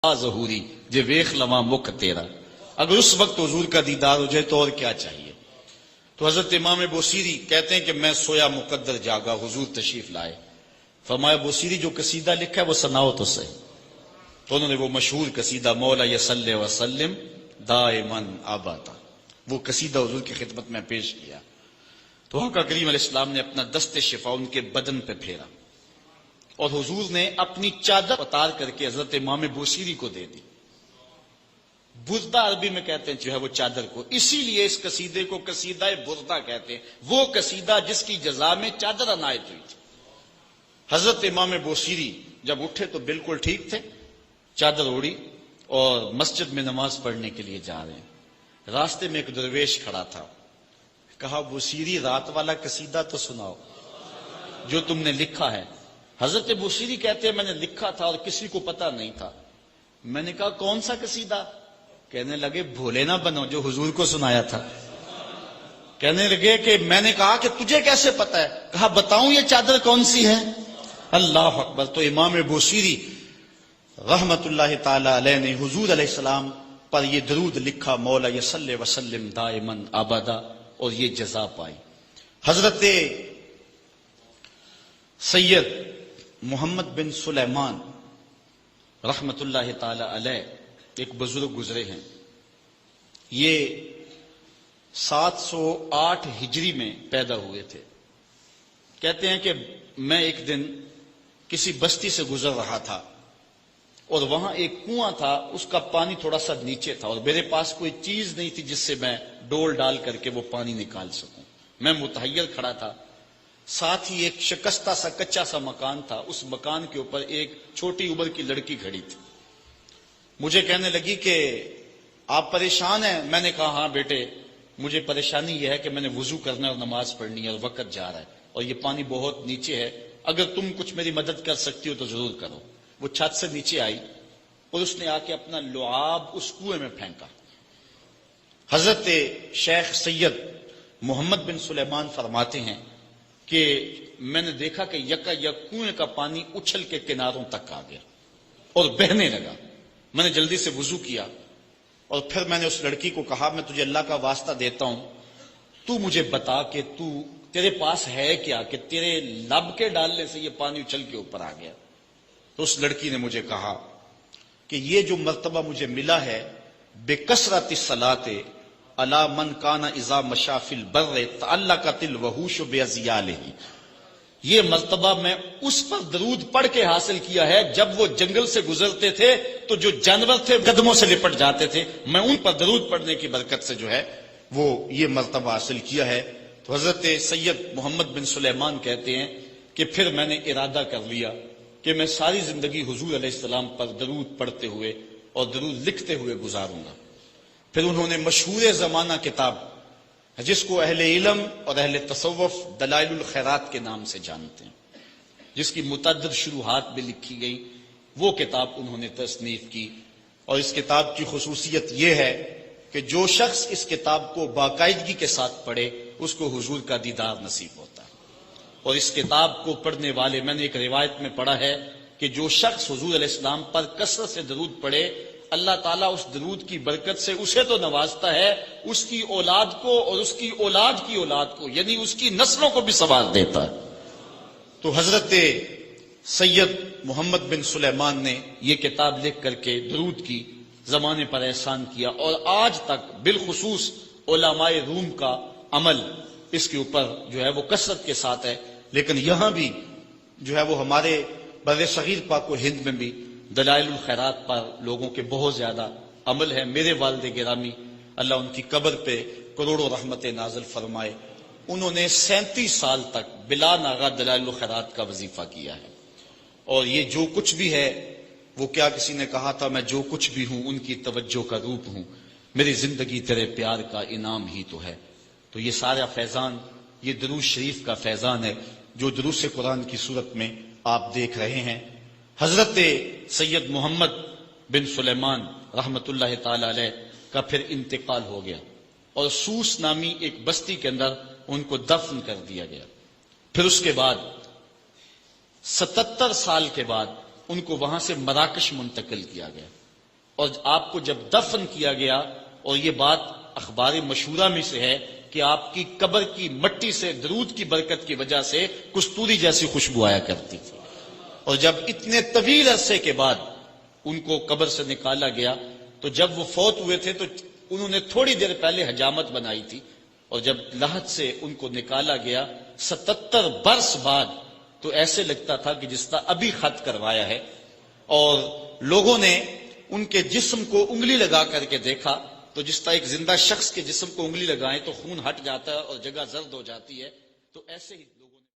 ظہوری جے ویخ لواں مکھ تیرا. اگر اس وقت حضور کا دیدار ہو جائے تو اور کیا چاہیے. تو حضرت امام بوصیری کہتے ہیں کہ میں سویا مقدر جاگا حضور تشریف لائے. فرمایا بوصیری جو قصیدہ لکھا ہے وہ سناؤ تو صحیح. تو انہوں نے وہ مشہور قصیدہ مولا یصلی وسلم دائماً ابدا وہ قصیدہ حضور کی خدمت میں پیش کیا. تو آقا کریم علیہ السلام نے اپنا دست شفا ان کے بدن پہ پھیرا اور حضور نے اپنی چادر اتار کر کے حضرت امام بوصیری کو دے دی. بردہ عربی میں کہتے ہیں جو ہے وہ چادر کو, اسی لیے اس قصیدے کو قصیدہ بردہ کہتے ہیں. وہ قصیدہ جس کی جزا میں چادر عنایت ہوئی تھی. حضرت امام بوصیری جب اٹھے تو بالکل ٹھیک تھے, چادر اوڑی اور مسجد میں نماز پڑھنے کے لیے جا رہے ہیں. راستے میں ایک درویش کھڑا تھا. کہا بوصیری رات والا قصیدہ تو سناؤ جو تم نے لکھا ہے. حضرت بوصیری کہتے ہیں میں نے لکھا تھا اور کسی کو پتا نہیں تھا. میں نے کہا کون سا قصیدہ؟ کہنے لگے بھولے نہ بنو جو حضور کو سنایا تھا. کہنے لگے کہ میں نے کہا کہ تجھے کیسے پتا ہے؟ کہا بتاؤں یہ چادر کون سی ہے؟ اللہ اکبر. تو امام بوصیری رحمت اللہ تعالی علیہ نے حضور علیہ السلام پر یہ درود لکھا مولا یصلی وسلم دائماً ابدا اور یہ جزا پائی. حضرت سید محمد بن سلیمان رحمت اللہ تعالی علیہ ایک بزرگ گزرے ہیں. یہ 708 ہجری میں پیدا ہوئے تھے. کہتے ہیں کہ میں ایک دن کسی بستی سے گزر رہا تھا اور وہاں ایک کنواں تھا, اس کا پانی تھوڑا سا نیچے تھا اور میرے پاس کوئی چیز نہیں تھی جس سے میں ڈول ڈال کر کے وہ پانی نکال سکوں. میں متحیر کھڑا تھا. ساتھ ہی ایک شکستہ سا کچا سا مکان تھا. اس مکان کے اوپر ایک چھوٹی عمر کی لڑکی کھڑی تھی. مجھے کہنے لگی کہ آپ پریشان ہیں؟ میں نے کہا ہاں بیٹے مجھے پریشانی یہ ہے کہ میں نے وضو کرنا ہے اور نماز پڑھنی ہے اور وقت جا رہا ہے اور یہ پانی بہت نیچے ہے, اگر تم کچھ میری مدد کر سکتی ہو تو ضرور کرو. وہ چھت سے نیچے آئی اور اس نے آ کے اپنا لعاب اس کنویں میں پھینکا. حضرت شیخ سید محمد بن سلیمان فرماتے ہیں کہ میں نے دیکھا کہ یکا یک کنویں کا پانی اچھل کے کناروں تک آ گیا اور بہنے لگا. میں نے جلدی سے وضو کیا اور پھر میں نے اس لڑکی کو کہا میں تجھے اللہ کا واسطہ دیتا ہوں, تو مجھے بتا کہ تیرے پاس ہے کیا کہ تیرے لب کے ڈالنے سے یہ پانی اچھل کے اوپر آ گیا. تو اس لڑکی نے مجھے کہا کہ یہ جو مرتبہ مجھے ملا ہے بکثرت الصلاۃ علی من کان اذا مشى فی البر تعلقت الوحوش بعضیالہ, یہ مرتبہ میں اس پر درود پڑھ کے حاصل کیا ہے جب وہ جنگل سے گزرتے تھے تو جو جانور تھے قدموں سے لپٹ جاتے تھے, میں ان پر درود پڑھنے کی برکت سے جو ہے وہ یہ مرتبہ حاصل کیا ہے. تو حضرت سید محمد بن سلیمان کہتے ہیں کہ پھر میں نے ارادہ کر لیا کہ میں ساری زندگی حضور علیہ السلام پر درود پڑھتے ہوئے اور درود لکھتے ہوئے گزاروں گا. پھر انہوں نے مشہور زمانہ کتاب جس کو اہل علم اور اہل تصوف دلائل الخیرات کے نام سے جانتے ہیں, جس کی متعدد شروحات بھی لکھی گئی, وہ کتاب انہوں نے تصنیف کی. اور اس کتاب کی خصوصیت یہ ہے کہ جو شخص اس کتاب کو باقاعدگی کے ساتھ پڑھے اس کو حضور کا دیدار نصیب ہوتا ہے. اور اس کتاب کو پڑھنے والے, میں نے ایک روایت میں پڑھا ہے کہ جو شخص حضور علیہ السلام پر کثرت سے درود پڑھے اللہ تعالیٰ اس درود کی برکت سے اسے تو نوازتا ہے, اس کی اولاد کو اور اس کی اولاد کی اولاد کو یعنی اس کی نسلوں کو بھی ثواب دیتا ہے. تو حضرت سید محمد بن سلیمان نے یہ کتاب لکھ کر کے درود کی زمانے پر احسان کیا اور آج تک بالخصوص علماء روم کا عمل اس کے اوپر جو ہے وہ کثرت کے ساتھ ہے. لیکن یہاں بھی جو ہے وہ ہمارے بر صغیر پاک و ہند میں بھی دلائل الخیرات پر لوگوں کے بہت زیادہ عمل ہے. میرے والد گرامی اللہ ان کی قبر پہ کروڑوں رحمت نازل فرمائے, انہوں نے 37 سال تک بلا ناغہ دلائل الخیرات کا وظیفہ کیا ہے. اور یہ جو کچھ بھی ہے وہ کیا کسی نے کہا تھا میں جو کچھ بھی ہوں ان کی توجہ کا روپ ہوں, میری زندگی تیرے پیار کا انعام ہی تو ہے. تو یہ سارا فیضان یہ دروش شریف کا فیضان ہے جو دروس قرآن کی صورت میں آپ دیکھ رہے ہیں. حضرت سید محمد بن سلیمان رحمت اللہ تعالی علیہ کا پھر انتقال ہو گیا اور سوس نامی ایک بستی کے اندر ان کو دفن کر دیا گیا. پھر اس کے بعد 77 سال کے بعد ان کو وہاں سے مراکش منتقل کیا گیا. اور آپ کو جب دفن کیا گیا، اور یہ بات اخبار مشہورہ میں سے ہے کہ آپ کی قبر کی مٹی سے درود کی برکت کی وجہ سے کستوری جیسی خوشبو آیا کرتی تھی، اور جب اتنے طویل عرصے کے بعد ان کو قبر سے نکالا گیا تو جب وہ فوت ہوئے تھے تو انہوں نے تھوڑی دیر پہلے حجامت بنائی تھی، اور جب لحد سے ان کو نکالا گیا 77 برس بعد تو ایسے لگتا تھا کہ جس طرح ابھی خط کروایا ہے، اور لوگوں نے ان کے جسم کو انگلی لگا کر کے دیکھا تو جس طرح ایک زندہ شخص کے جسم کو انگلی لگائیں تو خون ہٹ جاتا ہے اور جگہ زرد ہو جاتی ہے، تو ایسے ہی